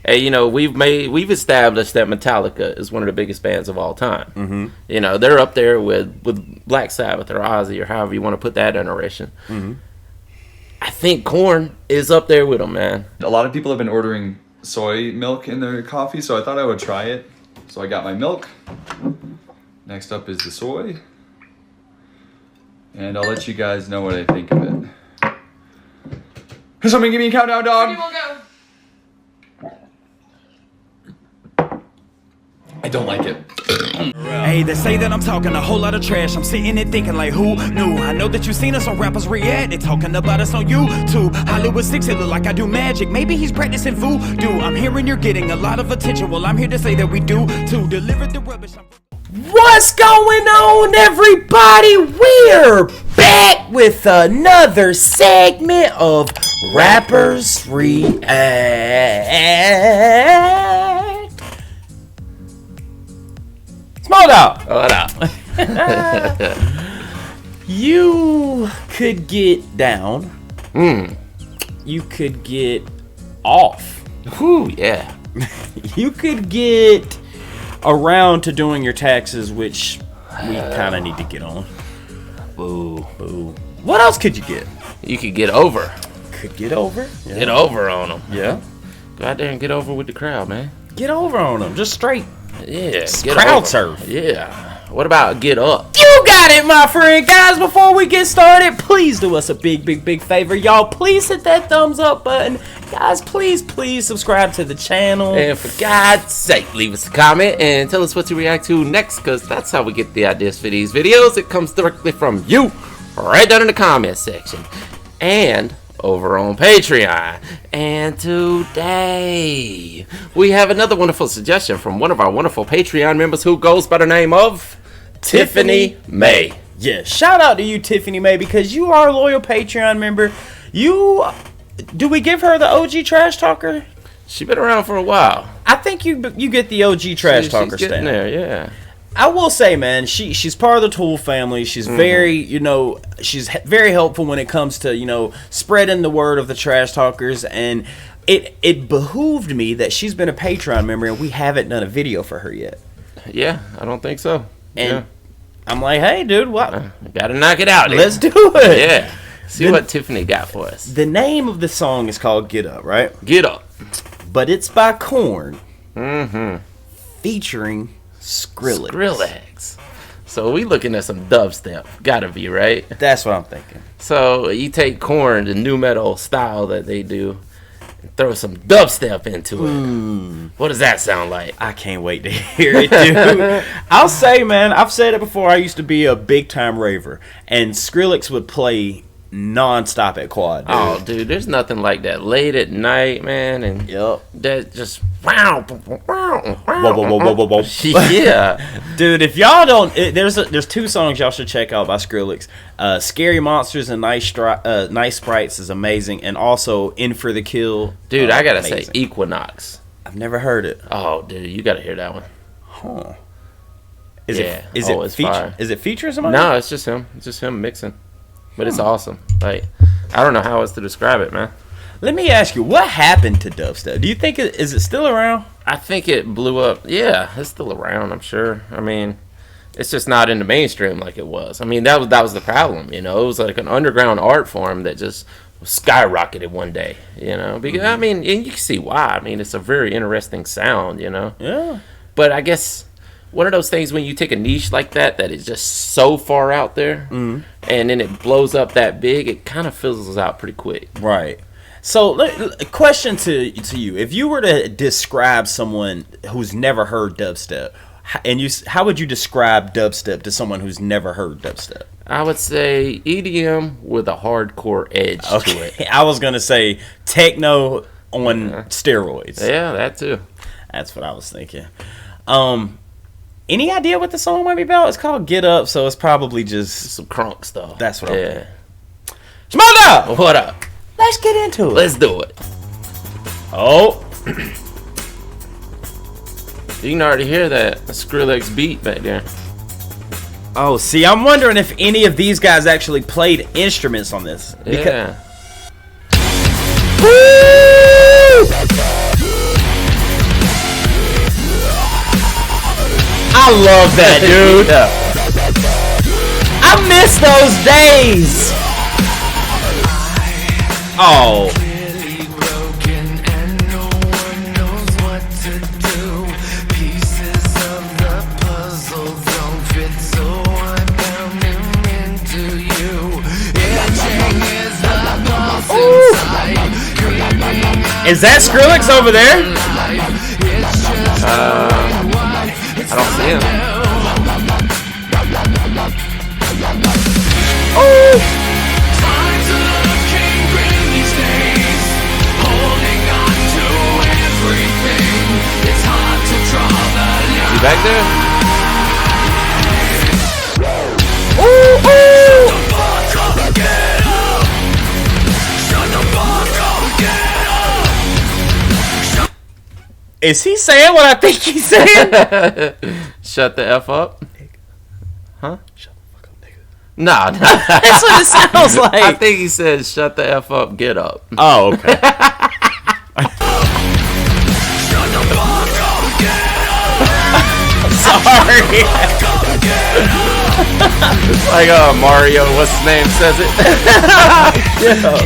Hey, you know, we've established that Metallica is one of the biggest bands of all time. Mm-hmm. You know, they're up there with Black Sabbath or Ozzy or however you want to put that iteration. Mm-hmm. I think Korn is up there with them, man. A lot of people have been ordering soy milk in their coffee, so I thought I would try it. So I got my milk. Next up is the soy. And I'll let you guys know what I think of it. Somebody give me a countdown, dog. I don't like it. Hey, they say that I'm talking a whole lot of trash. I'm sitting and thinking like, who knew? I know that you seen us on rappers react. They talking about us on YouTube. Hollywood 6, it look like I do magic. Maybe he's practicing voodoo. I'm hearing you're getting a lot of attention. Well, I'm here to say that we do to deliver the rubbish. What's going on, everybody? We're back with another segment of Rappers React. Small out. What up? You could get down. You could get off. Whew, yeah. You could get around to doing your taxes, which we kind of need to get on. Boo. Boo. What else could you get? You could get over. Could get over. Yeah. Get over on them. Yeah. Go out there and get over with the crowd, man. Get over on them. Just straight. Yeah. Crowd surf. Yeah. What about get up? You got it, my friend. Guys, before we get started, please do us a big favor. Y'all, please hit that thumbs up button. Guys, please subscribe to the channel. And for God's sake, leave us a comment and tell us what to react to next, because that's how we get the ideas for these videos. It comes directly from you, right down in the comment section. And over on Patreon. And today, we have another wonderful suggestion from one of our wonderful Patreon members who goes by the name of Tiffany May. Yeah, shout out to you, Tiffany May, because you are a loyal Patreon member. Do we give her the OG Trash Talker? She been around for a while. I think you get the OG Trash Talker she's getting stamp. there, yeah. I will say, man, she's part of the Tool family. She's very, she's very helpful when it comes to, spreading the word of the Trash Talkers. And it behooved me that she's been a Patreon member and we haven't done a video for her yet. Yeah, I don't think so. And I'm like, hey, dude, what? Gotta knock it out. Let's do it. Yeah. See what Tiffany got for us. The name of the song is called Get Up, right? Get Up. But it's by Korn. Mm-hmm. Featuring Skrillex. Skrillex. So we looking at some dubstep. Gotta be, right? That's what I'm thinking. So you take Korn, the new metal style that they do, and throw some dubstep into it. What does that sound like? I can't wait to hear it, dude. I'll say, man, I've said it before. I used to be a big time raver, and Skrillex would play non-stop at Quad, dude. Oh, dude, there's nothing like that late at night, man, and that just wow. Yeah, dude. If y'all don't, there's two songs y'all should check out by Skrillex. Scary Monsters and Nice Sprites is amazing, and also In for the Kill. Dude, I gotta amazing. say Equinox. I've never heard it. Oh, dude, you gotta hear that one. Huh? Is it fire? Is it featuring somebody? No, it's just him. It's just him mixing. But it's awesome. Like, I don't know how else to describe it, man. Let me ask you, what happened to dubstep? Do you think is it still around? I think it blew up. Yeah, it's still around, I'm sure. I mean, it's just not in the mainstream like it was. I mean, that was the problem, It was like an underground art form that just skyrocketed one day, Because, I mean, and you can see why. I mean, it's a very interesting sound, Yeah. But I guess one of those things when you take a niche like that is just so far out there, and then it blows up that big, it kind of fizzles out pretty quick. Right. So, a question to you: if you were to describe someone who's never heard dubstep, how would you describe dubstep to someone who's never heard dubstep? I would say EDM with a hardcore edge to it. I was gonna say techno on steroids. Yeah, that too. That's what I was thinking. Any idea what the song might be about? It's called Get Up, so it's probably just some crunk stuff. That's what I'm thinking. Shmada! What up? Let's get into it. Let's do it. Oh. You can already hear that Skrillex beat back there. Oh, see, I'm wondering if any of these guys actually played instruments on this. Yeah. I love that, dude. Yeah. I miss those days. Oh. Is that Skrillex over there? I don't see him. You back there? Is he saying what I think he's saying? Shut the F up. Huh? Shut the fuck up, nigga. Nah. That's what it sounds like. I think he said, "Shut the F up, get up." Oh, okay. Sorry. It's like Mario, what's his name, says it. Yeah.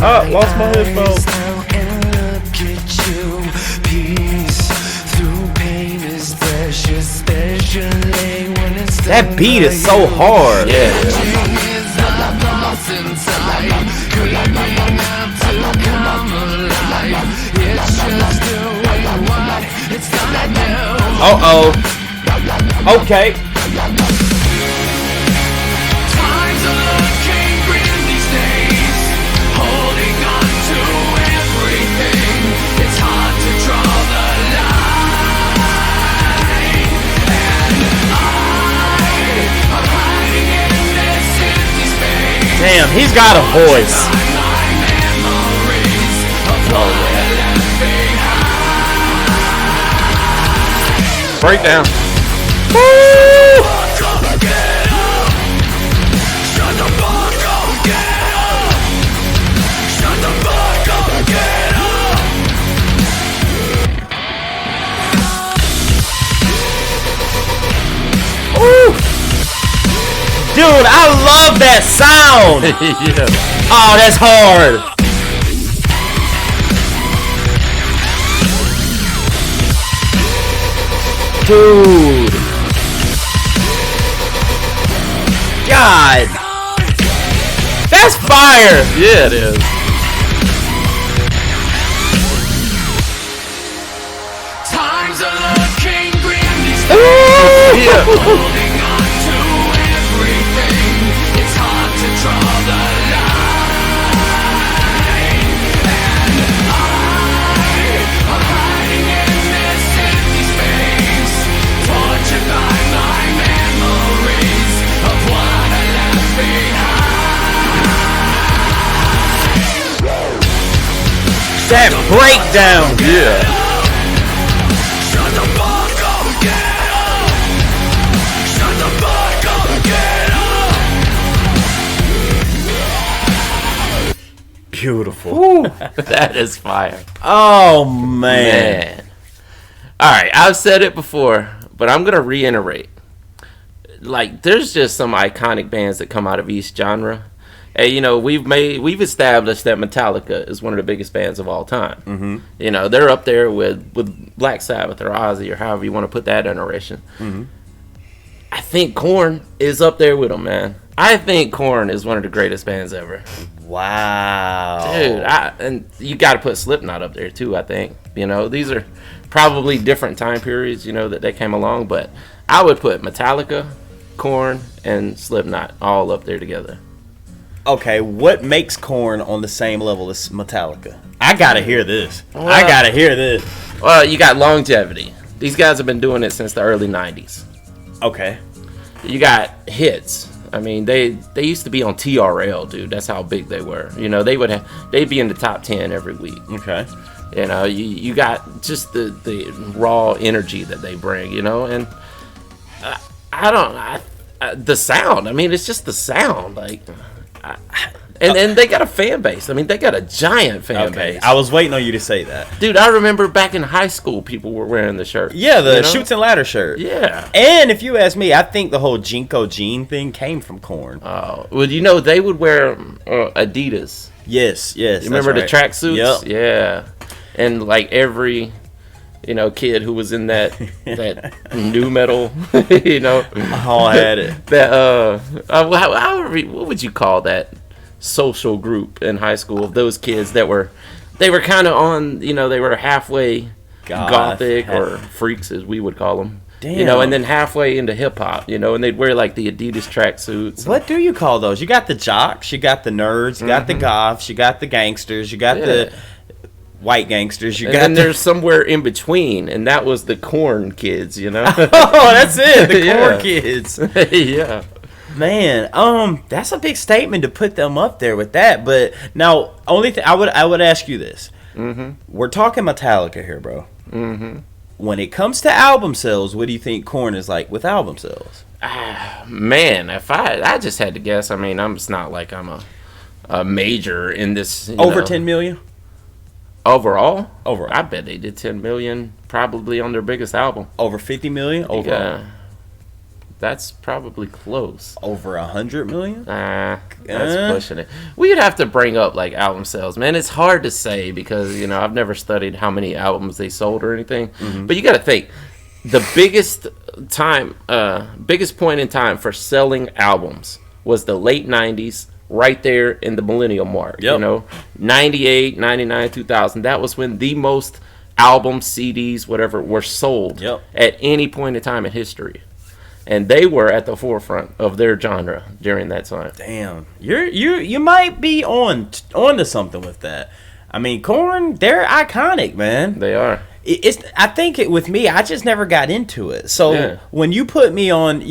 Oh, lost my headphones. That beat is so hard. Yeah. Uh-oh. Okay. Damn, he's got a voice. Oh, yeah. Breakdown. Dude, I love that sound. Yeah. Oh, that's hard. Dude. God. That's fire. Yeah, it is. Times are looking grim these days. Yeah. Holding on to everything. It's hard to draw the line. And I'm hiding in this empty space, tortured by my memories of what I left behind. That breakdown. Yeah. Shut the fuck up, get up. Shut the fuck up, get up. Beautiful. That is fire. Oh, man. Man. Alright, I've said it before, but I'm gonna reiterate. Like, there's just some iconic bands that come out of each genre. And, you know, we've established that Metallica is one of the biggest bands of all time. Mm-hmm. You know, they're up there with Black Sabbath or Ozzy or however you want to put that iteration. Mm-hmm. I think Korn is up there with them, man. I think Korn is one of the greatest bands ever. Wow. Dude, and you got to put Slipknot up there too, I think. You know, these are probably different time periods, you know, that they came along, but I would put Metallica, Korn, and Slipknot all up there together. Okay, what makes Korn on the same level as Metallica? I gotta hear this. Well, I gotta hear this. Well, you got longevity. These guys have been doing it since the early 90s. Okay. You got hits. I mean, they used to be on TRL, dude. That's how big they were. You know, they'd be in the top 10 every week. Okay. You know, you got just the raw energy that they bring, you know, and the sound. I mean, it's just the sound. Like, And they got a fan base. I mean, they got a giant fan base. I was waiting on you to say that. Dude, I remember back in high school, people were wearing the shirt. Yeah, the Shoots and Ladder shirt. Yeah. And if you ask me, I think the whole Jinko jean thing came from Korn. Oh, well, you know, they would wear Adidas. Yes. You remember the tracksuits? Yep. Yeah. And like every, kid who was in that new metal, All had it. That what would you call that social group in high school of those kids that they were kind of on, they were halfway gothic or freaks as we would call them. Damn. And then halfway into hip hop, and they'd wear like the Adidas tracksuits. What do you call those? You got the jocks, you got the nerds, you got the goths, you got the gangsters, you got the white gangsters, then there's somewhere in between, and that was the Korn kids, Oh, that's it, the Korn kids. Yeah. Man, that's a big statement to put them up there with that. But now, only thing I would ask you this: we're talking Metallica here, bro. When it comes to album sales, what do you think Korn is like with album sales? Man, if I just had to guess, I mean, it's not like I'm a major in this. Over 10 million overall. Overall, I bet they did 10 million probably on their biggest album. Over 50 million overall. Yeah. That's probably close. Over 100 million? That's pushing it. We'd have to bring up like album sales, man. It's hard to say because I've never studied how many albums they sold or anything. But you got to think the biggest point in time for selling albums was the late 90s, right there in the millennial mark. Yep. 98, 99, 2000. That was when the most albums, CDs, whatever, were sold at any point in time in history. And they were at the forefront of their genre during that time. Damn, you might be on to something with that. I mean, Korn, they're iconic, man. They are. I think with me, I just never got into it. So when you put me on,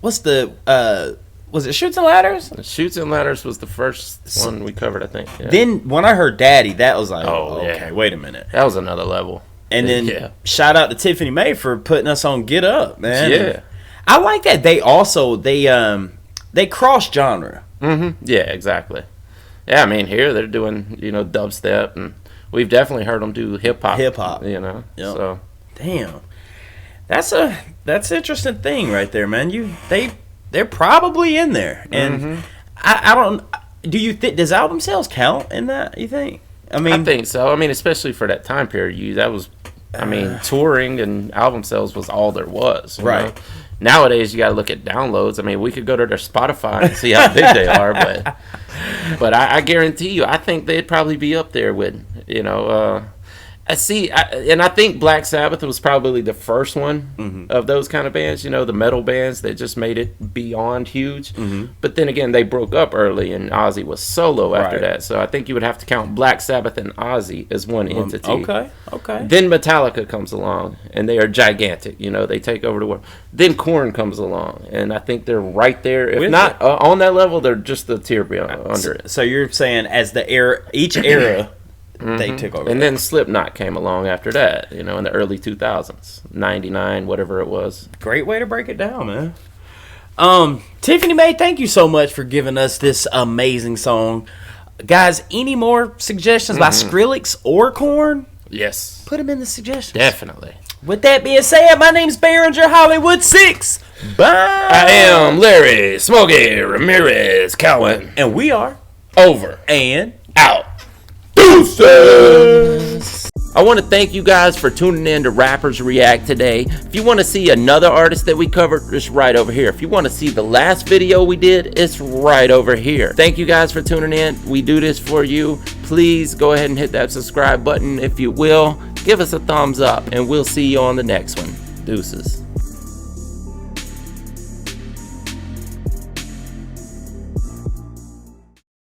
what's the was it Shoots and Ladders? Shoots and Ladders was the first one we covered, I think. Yeah. Then when I heard Daddy, that was like, okay, yeah. Wait a minute. That was another level. And then shout out to Tiffany May for putting us on Get Up, man. Yeah. I like that they cross genre. Yeah, exactly. Yeah, I mean here they're doing, dubstep, and we've definitely heard them do hip hop. Yep. So damn. That's an interesting thing right there, man. They're probably in there. And I don't does album sales count in that, you think? I think so. I mean, especially for that time period, touring and album sales was all there was. Right. Nowadays, you got to look at downloads. I mean, we could go to their Spotify and see how big they are, but I guarantee you, I think they'd probably be up there with, and I think Black Sabbath was probably the first one of those kind of bands, the metal bands that just made it beyond huge. But then again, they broke up early, and Ozzy was solo after that. So I think you would have to count Black Sabbath and Ozzy as one entity. Okay. Then Metallica comes along, and they are gigantic. They take over the world. Then Korn comes along, and I think they're right there. If not on that level, they're just a tier beyond under it. So you're saying as each era. They took over. And then Slipknot came along after that, in the early 2000s, 99, whatever it was. Great way to break it down, man. Tiffany May, thank you so much for giving us this amazing song. Guys, any more suggestions by Skrillex or Korn? Yes. Put them in the suggestions. Definitely. With that being said, my name's Behringer Hollywood 6. Bye. I am Larry Smokey Ramirez Cowan. And we are over and out. Deuces. I want to thank you guys for tuning in to Rappers React today. If you want to see another artist that we covered, it's right over here. If you want to see the last video we did, it's right over here. Thank you guys for tuning in. We do this for you. Please go ahead and hit that subscribe button if you will. Give us a thumbs up, and we'll see you on the next one. Deuces.